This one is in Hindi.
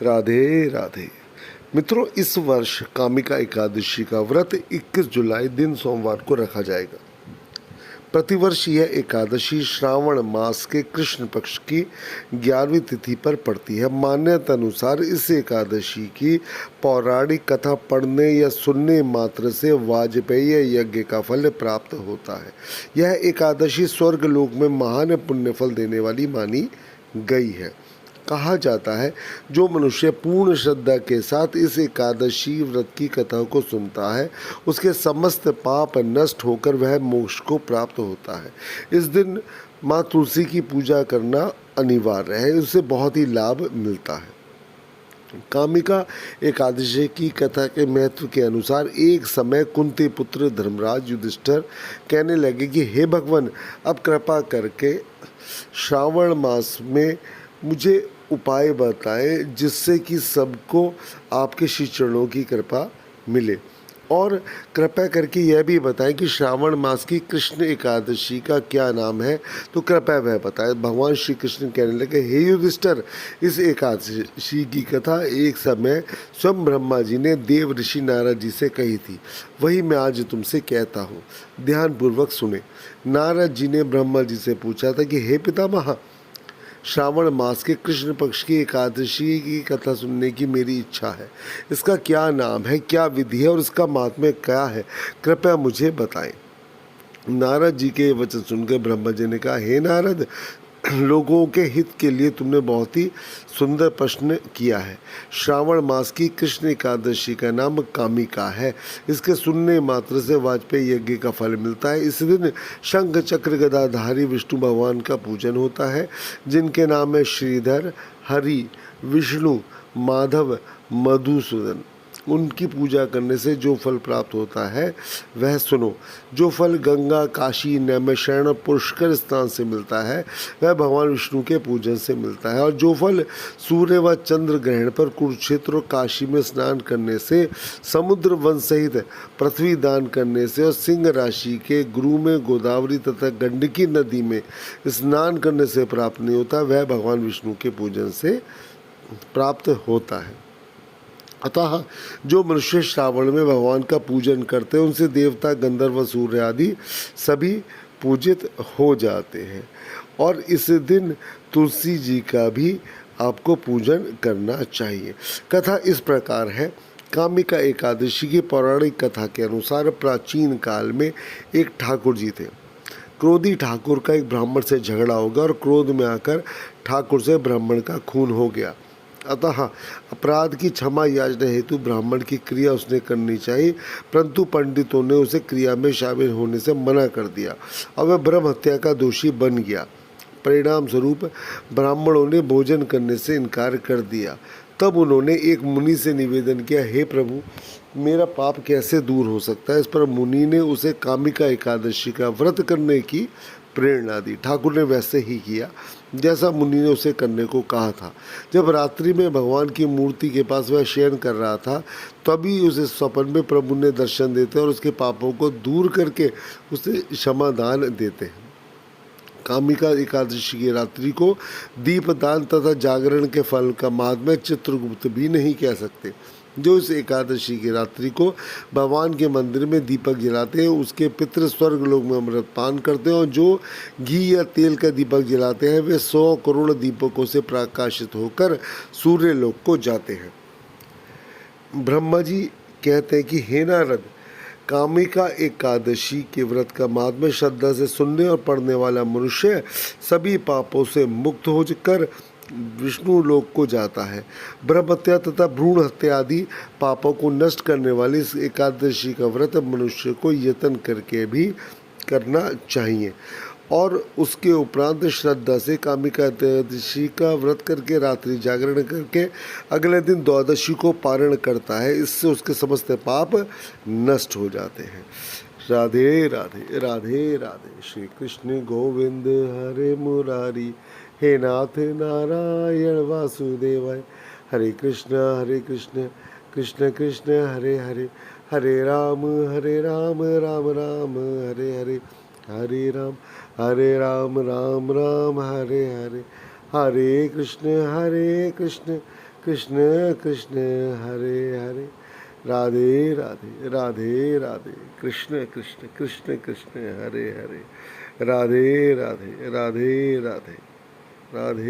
राधे राधे। मित्रों, इस वर्ष कामिका एकादशी का व्रत 21 जुलाई दिन सोमवार को रखा जाएगा। प्रतिवर्ष यह एकादशी श्रावण मास के कृष्ण पक्ष की 11वीं तिथि पर पड़ती है। मान्यता अनुसार इस एकादशी की पौराणिक कथा पढ़ने या सुनने मात्र से वाजपेयी यज्ञ का फल प्राप्त होता है। यह एकादशी स्वर्ग लोक में महान पुण्य फल देने वाली मानी गई है। कहा जाता है, जो मनुष्य पूर्ण श्रद्धा के साथ इस एकादशी व्रत की कथा को सुनता है, उसके समस्त पाप नष्ट होकर वह मोक्ष को प्राप्त होता है। इस दिन माँ तुलसी की पूजा करना अनिवार्य है, उससे बहुत ही लाभ मिलता है। कामिका एकादशी की कथा के महत्व के अनुसार एक समय कुंती पुत्र धर्मराज युधिष्ठिर कहने लगे कि हे भगवान, अब कृपा करके श्रावण मास में मुझे उपाय बताएं जिससे कि सबको आपके श्री चरणों की कृपा मिले, और कृपया करके यह भी बताएं कि श्रावण मास की कृष्ण एकादशी का क्या नाम है, तो कृपया वह बताएं। भगवान श्री कृष्ण कहने लगे, हे युधिष्ठिर, इस एकादशी की कथा एक समय स्वयं ब्रह्मा जी ने देव ऋषि नारद जी से कही थी, वही मैं आज तुमसे कहता हूँ। ध्यानपूर्वक सुने। नारद जी ने ब्रह्मा जी से पूछा था कि हे पितामह, श्रावण मास के कृष्ण पक्ष की एकादशी की कथा सुनने की मेरी इच्छा है। इसका क्या नाम है, क्या विधि है और इसका महात्म्य क्या है, कृपया मुझे बताएं। नारद जी के वचन सुनकर ब्रह्मा जी ने कहा, हे नारद, लोगों के हित के लिए तुमने बहुत ही सुंदर प्रश्न किया है। श्रावण मास की कृष्ण एकादशी का नाम कामिका है। इसके सुनने मात्र से वाजपेयी यज्ञ का फल मिलता है। इस दिन शंख चक्र गदाधारी विष्णु भगवान का पूजन होता है, जिनके नाम है श्रीधर, हरि, विष्णु, माधव, मधुसूदन। उनकी पूजा करने से जो फल प्राप्त होता है वह सुनो। जो फल गंगा, काशी, नैमिषारण्य और पुष्कर स्थान से मिलता है वह भगवान विष्णु के पूजन से मिलता है, और जो फल सूर्य व चंद्र ग्रहण पर कुरुक्षेत्र और काशी में स्नान करने से, समुद्र वन सहित पृथ्वी दान करने से और सिंह राशि के गुरु में गोदावरी तथा गंडकी नदी में स्नान करने से प्राप्त नहीं होता, वह भगवान विष्णु के पूजन से प्राप्त होता है। अतः जो मनुष्य श्रावण में भगवान का पूजन करते हैं, उनसे देवता, गंधर्व, सूर्य आदि सभी पूजित हो जाते हैं। और इस दिन तुलसी जी का भी आपको पूजन करना चाहिए। कथा इस प्रकार है। कामिका एकादशी की पौराणिक कथा के अनुसार प्राचीन काल में एक ठाकुर जी थे। क्रोधी ठाकुर का एक ब्राह्मण से झगड़ा हो गया और क्रोध में आकर ठाकुर से ब्राह्मण का खून हो गया। अतः अपराध की क्षमा याचना हेतु ब्राह्मण की क्रिया उसने करनी चाहिए, परंतु पंडितों ने उसे क्रिया में शामिल होने से मना कर दिया और वह ब्रह्म हत्या का दोषी बन गया। परिणाम स्वरूप ब्राह्मणों ने भोजन करने से इनकार कर दिया। तब उन्होंने एक मुनि से निवेदन किया, हे प्रभु, मेरा पाप कैसे दूर हो सकता है। इस पर मुनि ने उसे कामिका एकादशी का व्रत करने की प्रेरणा दी। ठाकुर ने वैसे ही किया जैसा मुनि ने उसे करने को कहा था। जब रात्रि में भगवान की मूर्ति के पास वह शयन कर रहा था, तभी उसे स्वप्न में प्रभु ने दर्शन देते और उसके पापों को दूर करके उसे क्षमादान देते हैं। कामिका एकादशी की रात्रि को दीपदान तथा जागरण के फल का महात्म्य चित्रगुप्त भी नहीं कह सकते। जो इस एकादशी की रात्रि को भगवान के मंदिर में दीपक जलाते हैं, उसके पितृ स्वर्ग लोक में अमृत पान करते हैं, और जो घी या तेल का दीपक जलाते हैं वे 100 करोड़ दीपकों से प्रकाशित होकर सूर्य लोक को जाते हैं। ब्रह्मा जी कहते हैं कि हे नारद, कामिका एकादशी के व्रत का महात्म्य श्रद्धा से सुनने और पढ़ने वाला मनुष्य सभी पापों से मुक्त होकर विष्णु लोक को जाता है। ब्रह्म हत्या तथा भ्रूण हत्या आदि पापों को नष्ट करने वाली इस एकादशी का व्रत मनुष्य को यत्न करके भी करना चाहिए, और उसके उपरांत श्रद्धा से कामिका एकादशी का व्रत करके रात्रि जागरण करके अगले दिन द्वादशी को पारण करता है। इससे उसके समस्त पाप नष्ट हो जाते हैं। राधे राधे राधे राधे। श्री कृष्ण गोविंद हरे मुरारी, हे नाथ नारायण वासुदेवाय। हरे कृष्ण कृष्ण कृष्ण हरे हरे, हरे राम राम राम हरे हरे, हरे राम राम राम हरे हरे। हरे कृष्ण कृष्ण कृष्ण हरे हरे, राधे राधे राधे राधे, कृष्ण कृष्ण कृष्ण कृष्ण हरे हरे, राधे राधे राधे राधे, राधे।